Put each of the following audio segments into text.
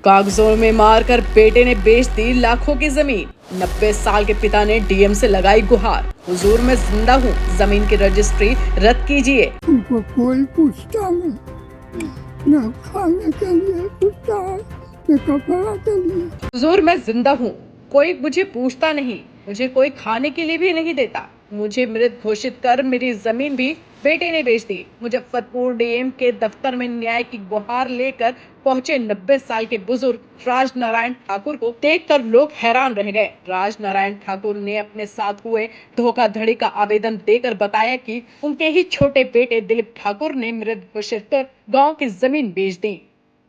कागजों में मारकर बेटे ने बेच दी लाखों की जमीन। 90 साल के पिता ने डीएम से लगाई गुहार, हुजूर मैं जिंदा हूँ, जमीन की रजिस्ट्री रद्द कीजिए। उनको कोई पूछता नहीं, न खाने के लिए पूछता है न कपड़ा के लिए। हुजूर मैं जिंदा हूँ, कोई मुझे पूछता नहीं, मुझे कोई खाने के लिए भी नहीं देता। मुझे मृत घोषित कर मेरी जमीन भी बेटे ने बेच दी। मुजफ्फरपुर डीएम के दफ्तर में न्याय की गुहार लेकर पहुंचे 90 साल के बुजुर्ग राज नारायण ठाकुर को देखकर लोग हैरान रह गए। राज नारायण ठाकुर ने अपने साथ हुए धोखाधड़ी का आवेदन देकर बताया कि उनके ही छोटे बेटे दिलीप ठाकुर ने मृत घोषित कर गाँव की जमीन बेच दी।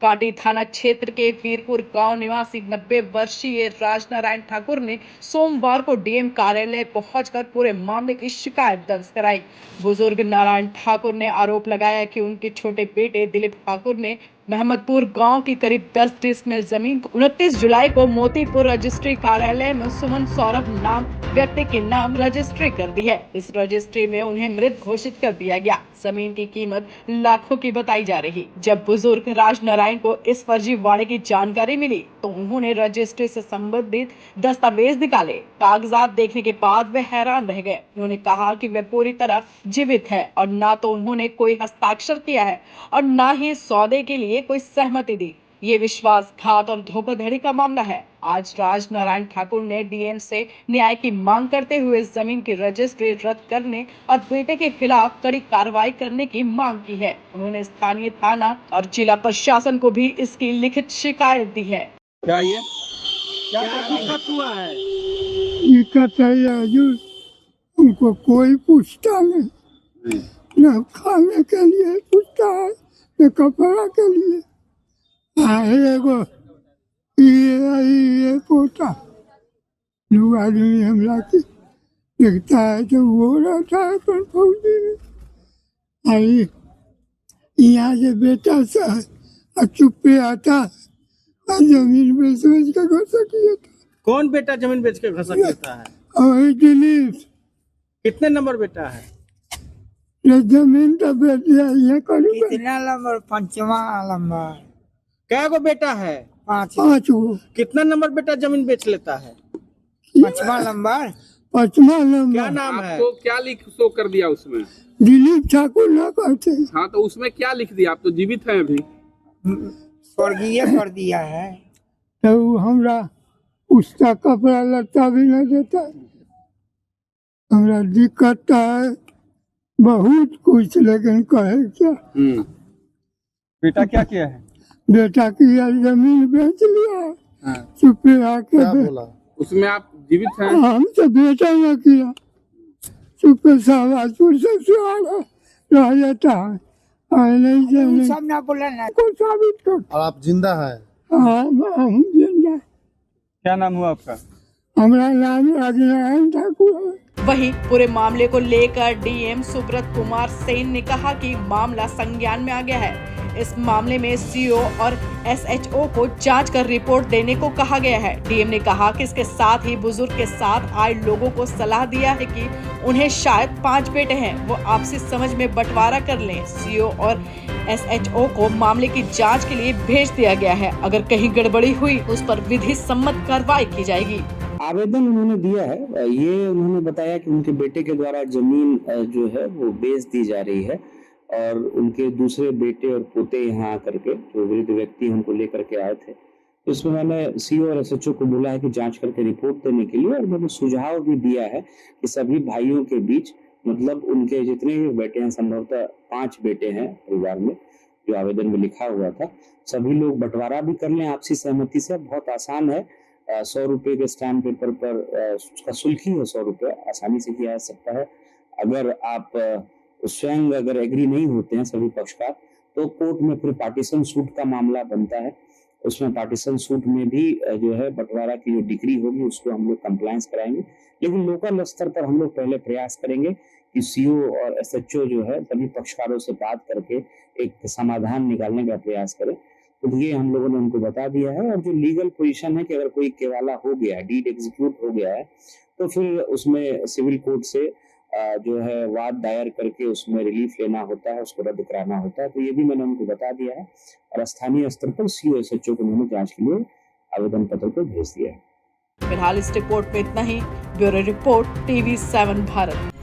कांडी थाना क्षेत्र के वीरपुर गांव निवासी 90 वर्षीय राजनारायण ठाकुर ने सोमवार को डीएम कार्यालय पहुंचकर पूरे मामले की शिकायत दर्ज कराई। बुजुर्ग नारायण ठाकुर ने आरोप लगाया कि उनके छोटे बेटे दिलीप ठाकुर ने महमदपुर गांव की करीब 10 डिसमिल जमीन को 29 जुलाई को मोतीपुर रजिस्ट्री कार्यालय में सुमन सौरभ नाम व्यक्ति के नाम रजिस्ट्री कर दी है। इस रजिस्ट्री में उन्हें मृत घोषित कर दिया गया। जमीन की कीमत लाखों की बताई जा रही। जब बुजुर्ग राज नारायण को इस फर्जीवाड़े की जानकारी मिली तो उन्होंने रजिस्ट्री से संबंधित दस्तावेज निकाले। कागजात देखने के बाद वे हैरान रह गए। उन्होंने कहा कि वे पूरी तरह जीवित है और ना तो उन्होंने कोई हस्ताक्षर किया है और ना ही सौदे के लिए कोई सहमति दी। ये विश्वासघात और धोखाधड़ी का मामला है। आज राज नारायण ठाकुर ने डीएम से न्याय की मांग करते हुए जमीन की रजिस्ट्री रद्द करने और बेटे के खिलाफ कड़ी कार्रवाई करने की मांग की है। उन्होंने स्थानीय थाना और जिला प्रशासन को भी इसकी लिखित शिकायत दी है। क्या दिक्कत हुआ है? दिक्कत है हजूर, उनको कोई पूछता नहीं, न खाने के लिए पूछता है न कपड़ा के लिए। एगो ये पोता दो आदमी हमला के देखता है तो वो रहता है अपन फौजी में। आई यहाँ से बेटा सा चुप्पे आता और जमीन बेच बेच के घर से किया था। कौन बेटा जमीन बेच के घसक लेता है? और दिलीप कितने नंबर बेटा है? ये जमीन तो बेच दिया ये करीब कितना नंबर? पंचवा नंबर। क्या गो बेटा है? 5 5 गो। कितना नंबर बेटा जमीन बेच लेता है? 5वां नंबर। 5वां नंबर। क्या नाम है? आपको क्या लिख शो कर दिया उसमें? दिलीप ठाकुर ना कहते। हाँ तो उसमें क्या लिख दिया? आप तो जीवित हैं अभी। स्वर्गीय कर दिया है। तो वो हमरा उसका कपड़ा लत्ता भी न देता। हमरा दिक्कत है बहुत कुछ, लेकिन कहे क्या। बेटा क्या किया है? बेटा की जमीन बेच लिया। चुपे आके उसमें आप जीवित हैं? हम तो बेटा न किया, चुपे शाहबाजपुर से सुहाना रह जाता है। नहीं जाने सब ना बोला ना। को साबित कर। और आप जिंदा है? हाँ हम जिंदा। क्या नाम हुआ आपका? हमारा नाम राजनारायण ठाकुर है। वहीं पूरे मामले को लेकर डीएम सुब्रत कुमार सेन ने कहा कि मामला संज्ञान में आ गया है। इस मामले में सीओ और एसएचओ को जांच कर रिपोर्ट देने को कहा गया है। डीएम ने कहा कि इसके साथ ही बुजुर्ग के साथ आए लोगों को सलाह दिया है कि उन्हें शायद 5 बेटे हैं, वो आपसी समझ में बंटवारा कर लें। सीओ और एसएचओ को मामले की जांच के लिए भेज दिया गया है। अगर कहीं गड़बड़ी हुई उस पर विधि सम्मत कार्रवाई की जाएगी। आवेदन उन्होंने दिया है। ये उन्होंने बताया कि उनके बेटे के द्वारा जमीन जो है वो बेच दी जा रही है और उनके दूसरे बेटे और पोते यहाँ आकर के जो वृद्ध व्यक्ति हमको लेकर के आए थे, तो इसमें मैंने सीओ और एसएचओ को बोला है कि जांच करके रिपोर्ट देने के लिए, और मैंने सुझाव भी दिया है कि सभी भाइयों के बीच, मतलब उनके जितने भी बेटे हैं, संभवतः 5 बेटे हैं परिवार में जो आवेदन में लिखा हुआ था, सभी लोग बंटवारा भी कर लें आपसी सहमति से। बहुत आसान है, 100 रुपए के स्टैम्प पेपर पर उसका शुल्क ही है 100 रुपए, आसानी से किया जा सकता है। अगर आप स्वयं अगर एग्री नहीं होते हैं सभी पक्षकार, तो कोर्ट में फिर पार्टीशन सूट का मामला बनता है। उसमें पार्टीशन सूट में भी जो है बंटवारा की जो डिग्री होगी उसको हम लोग कंप्लायंस कराएंगे। लेकिन लोकल स्तर पर हम लोग पहले प्रयास करेंगे कि सीओ और एसएचओ जो है सभी पक्षकारों से बात करके एक समाधान निकालने का प्रयास करें। तो ये हम लोगों ने उनको बता दिया है। और जो लीगल पोजीशन है कि अगर कोई केवाला हो गया, डीड एग्जीक्यूट हो गया है, तो फिर उसमें सिविल कोर्ट से जो है वाद दायर करके उसमें रिलीफ लेना होता है, उसको रद्द कराना होता है। तो ये भी मैंने उनको बता दिया है और स्थानीय स्तर पर सीओ SHO को उन्होंने जांच के लिए आवेदन पत्र को भेज दिया है। फिलहाल इस रिपोर्ट में इतना ही। Bureau report TV7 Bharat.